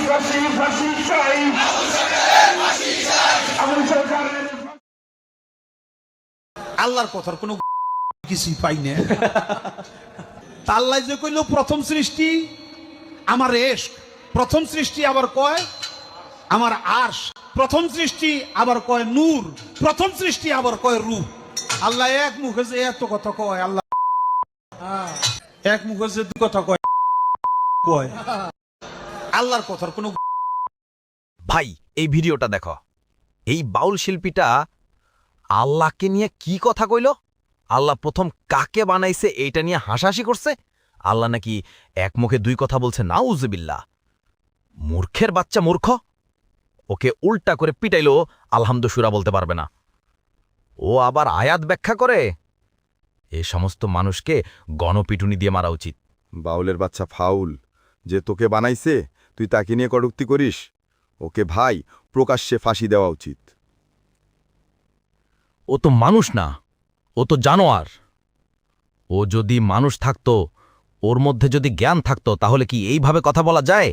ফাঁসি ফাঁসি চাই, আবু সরকারের আল্লাহর কথার কোনো কিছুই পাই না। আল্লাহ যে কইল প্রথম সৃষ্টি আমার এশক, প্রথম সৃষ্টি আবার কয় আমার আরশ, প্রথম সৃষ্টি আবার কয় নূর, প্রথম সৃষ্টি আবার কয় রূহ। আল্লাহ এক মুখে যে এত কথা কয়, আল্লাহ এক মুখে যে দু কথা কয় কয় আল্লাহর কথার কোনো। ভাই এই ভিডিওটা দেখো, এই বাউল শিল্পীটা আল্লাহকে নিয়ে কি কথা কইল, আল্লাহ প্রথম কাকে বানাইছে এইটা নিয়ে হাসাহাসি করছে। আল্লাহ নাকি এক মুখে দুই কথা বলছে, নাউজুবিল্লাহ। মূর্খের বাচ্চা মূর্খ, ওকে উল্টা করে পিটাইলো আলহামদু সুরা বলতে পারবে না, ও আবার আয়াত ব্যাখ্যা করে। এ সমস্ত মানুষকে গণপিটুনি দিয়ে মারা উচিত। বাউলের বাচ্চা ফাউল, যে তোকে বানাইছে তুই তাকে নিয়ে কটূক্তি করিস, ওকে ভাই প্রকাশ্যে ফাঁসি দেওয়া উচিত। ও তো মানুষ না, ও তো জানোয়ার। ও যদি মানুষ থাকতো, ওর মধ্যে যদি জ্ঞান থাকতো, তাহলে কি এইভাবে কথা বলা যায়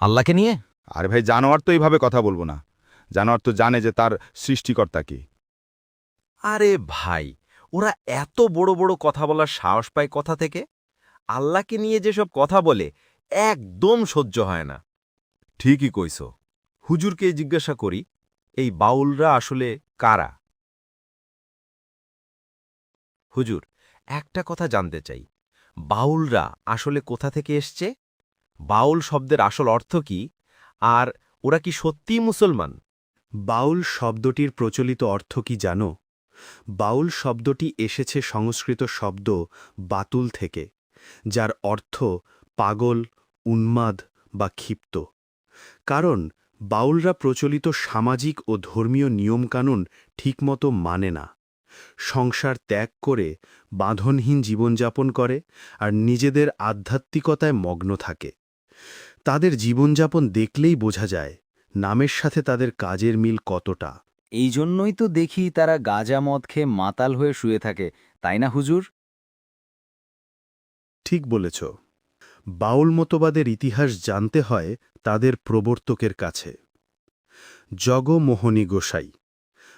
আল্লাহকে নিয়ে? আরে ভাই, জানোয়ার তো এইভাবে কথা বলবো না। জানোয়ার তো জানে যে তার সৃষ্টিকর্তা কি। আরে ভাই, ওরা এত বড় বড় কথা বলার সাহস পায় কথা থেকে? আল্লাহকে নিয়ে যেসব কথা বলে একদম সহ্য হয় না। ঠিকই কইছ। হুজুরকে জিজ্ঞাসা করি, এই বাউলরা আসলে কারা? হুজুর, একটা কথা জানতে চাই, বাউলরা আসলে কোথা থেকে এসছে? বাউল শব্দের আসল অর্থ কি? আর ওরা কি সত্যিই মুসলমান? বাউল শব্দটির প্রচলিত অর্থ কি জানো? বাউল শব্দটি এসেছে সংস্কৃত শব্দ বাতুল থেকে, যার অর্থ পাগল, উন্মাদ বা ক্ষিপ্ত। কারণ বাউলরা প্রচলিত সামাজিক ও ধর্মীয় নিয়মকানুন ঠিকমতো মানে না, সংসার ত্যাগ করে বাঁধনহীন জীবনযাপন করে আর নিজেদের আধ্যাত্মিকতায় মগ্ন থাকে। তাদের জীবনযাপন দেখলেই বোঝা যায় নামের সাথে তাদের কাজের মিল কতটা। এই জন্যই তো দেখি তারা গাঁজা মদ খেয়ে মাতাল হয়ে শুয়ে থাকে, তাই না হুজুর? ঠিক বলেছ। বাউল মতবাদের ইতিহাস জানতে হয় তাদের প্রবর্তকের কাছে। জগমোহনী গোসাই,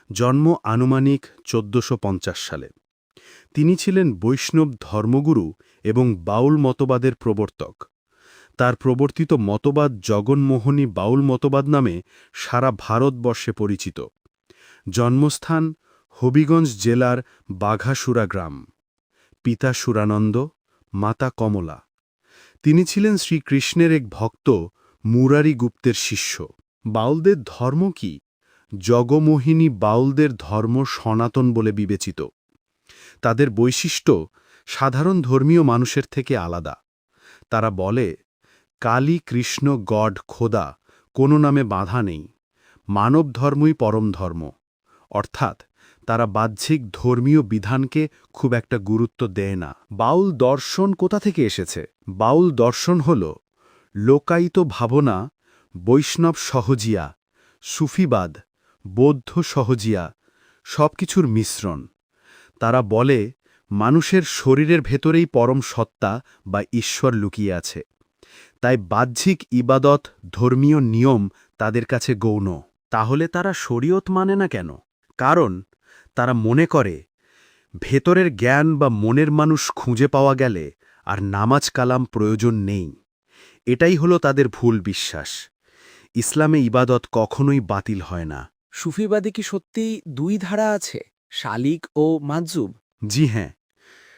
জন্ম আনুমানিক ১৪৫০ সালে। তিনি ছিলেন বৈষ্ণব ধর্মগুরু এবং বাউল মতবাদের প্রবর্তক। তার প্রবর্তিত মতবাদ জগনমোহনী বাউল মতবাদ নামে সারা ভারতবর্ষে পরিচিত। জন্মস্থান হবিগঞ্জ জেলার বাঘাসুরা গ্রাম। পিতা সুরানন্দ, মাতা কমলা। তিনি ছিলেন শ্রীকৃষ্ণের এক ভক্ত মুরারি গুপ্তের শিষ্য। বাউলদের ধর্ম কি? জগমোহিনী বাউলদের ধর্ম সনাতন বলে বিবেচিত। তাদের বৈশিষ্ট্য সাধারণ ধর্মীয় মানুষের থেকে আলাদা। তারা বলে, কালী, কৃষ্ণ, গড, খোদা কোনো নামে বাঁধা নেই, মানব ধর্মই পরম ধর্ম। অর্থাৎ তারা বাহ্যিক ধর্মীয় বিধানকে খুব একটা গুরুত্ব দেয় না। বাউল দর্শন কোথা থেকে এসেছে? বাউল দর্শন হল লোকায়িত ভাবনা, বৈষ্ণব সহজিয়া, সুফিবাদ, বৌদ্ধ সহজিয়া সবকিছুর মিশ্রণ। তারা বলে মানুষের শরীরের ভেতরেই পরম সত্তা বা ঈশ্বর লুকিয়ে আছে। তাই বাহ্যিক ইবাদত, ধর্মীয় নিয়ম তাদের কাছে গৌণ। তাহলে তারা শরীয়ত মানে না কেন? কারণ তারা মনে করে ভেতরের জ্ঞান বা মনের মানুষ খুঁজে পাওয়া গেলে আর নামাজ কালাম প্রয়োজন নেই। এটাই হলো তাদের ভুল বিশ্বাস। ইসলামে ইবাদত কখনোই বাতিল হয় না। সুফিবাদী কি সত্যিই দুই ধারা আছে, শালিক ও মাজুব? জি হ্যাঁ,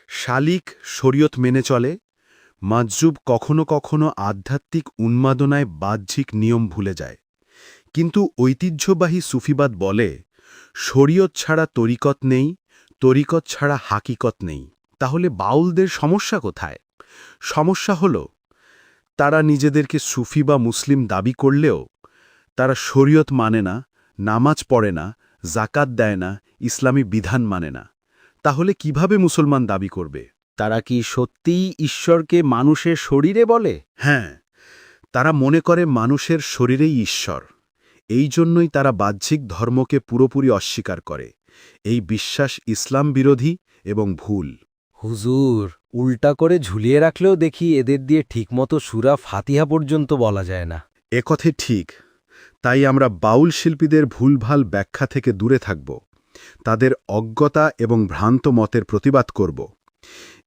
শালিক শরীয়ত মেনে চলে, মাজুব কখনো কখনো আধ্যাত্মিক উন্মাদনায় বাহ্যিক নিয়ম ভুলে যায়। কিন্তু ঐতিহ্যবাহী সুফিবাদ বলে শরীয়ত ছাড়া তরিকত নেই, তরিকত ছাড়া হাকিকত নেই। তাহলে বাউলদের সমস্যা কোথায়? সমস্যা হল তারা নিজেদেরকে সুফি বা মুসলিম দাবি করলেও তারা শরীয়ত মানে না, নামাজ পড়ে না, জাকাত দেয় না, ইসলামী বিধান মানে না। তাহলে কিভাবে মুসলমান দাবি করবে? তারা কি সত্যিই ঈশ্বরকে মানুষের শরীরে বলে? হ্যাঁ, তারা মনে করে মানুষের শরীরেই ঈশ্বর। এই জন্যই তারা বাহ্যিক ধর্মকে পুরোপুরি অস্বীকার করে। এই বিশ্বাস ইসলাম বিরোধী এবং ভুল। হুজুর, উল্টা করে ঝুলিয়ে রাখলেও দেখি এদের দিয়ে ঠিকমতো সূরা ফাতিহা পর্যন্ত বলা যায় না। একথে ঠিক, তাই আমরা বাউল শিল্পীদের ভুলভাল ব্যাখ্যা থেকে দূরে থাকব, তাদের অজ্ঞতা এবং ভ্রান্ত মতের প্রতিবাদ করব।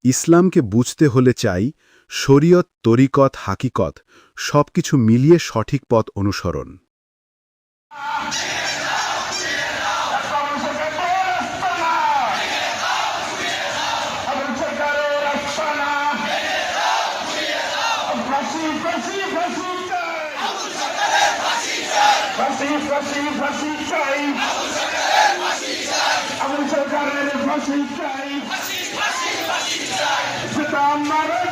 ইসলামকে বুঝতে হলে চাই শরীয়ত, তরিকত, হাকিকত সবকিছু মিলিয়ে সঠিক পথ অনুসরণ। আমার